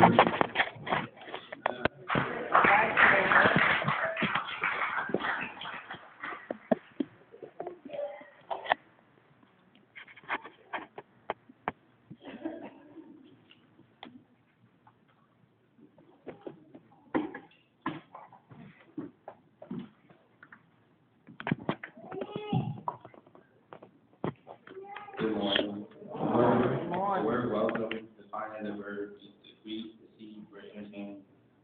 Good morning. The word welcome, defining the verb, is to greet, receive, bring in,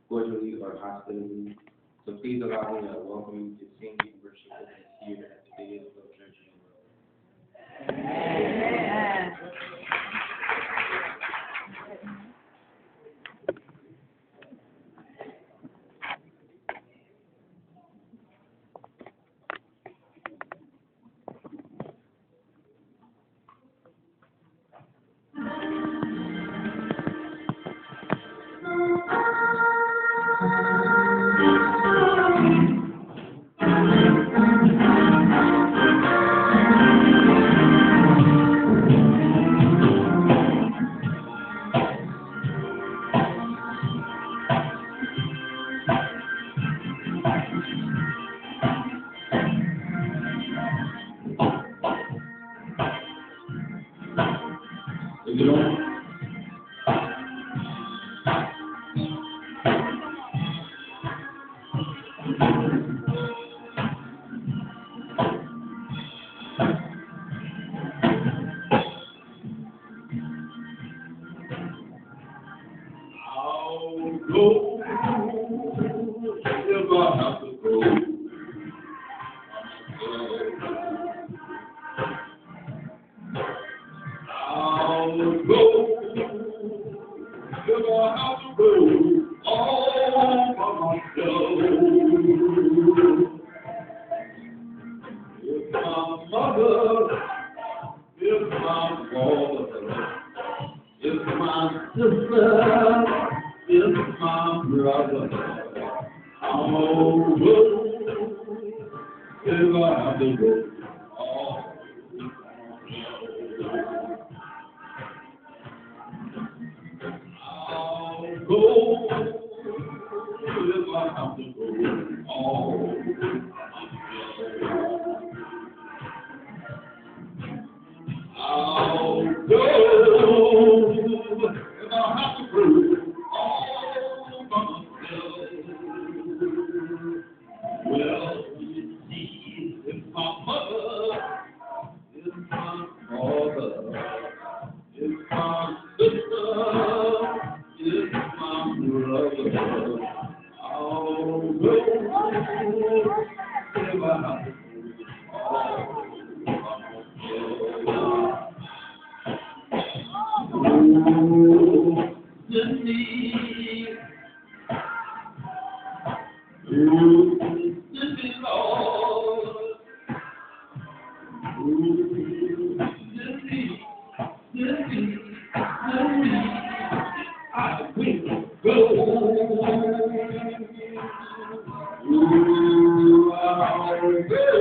cordially or hospitably. So please allow me to welcome you to sing and worship with us here at the Day of the Church in the World. Amen. If you don't, I'll go if I have to go. I'll go if I have to go all by myself. If my mother, if my father, if my sister, if my brother, I'll go if I have to go. I'll go if I have to go. I'll go if I have to go all by myself. Well, you see, if my mother, if my father, if my sister, if my brother, I'll go if I have to go all by myself. Send me, send me, Lord. Send me, send me, send me. I will go. I'll go.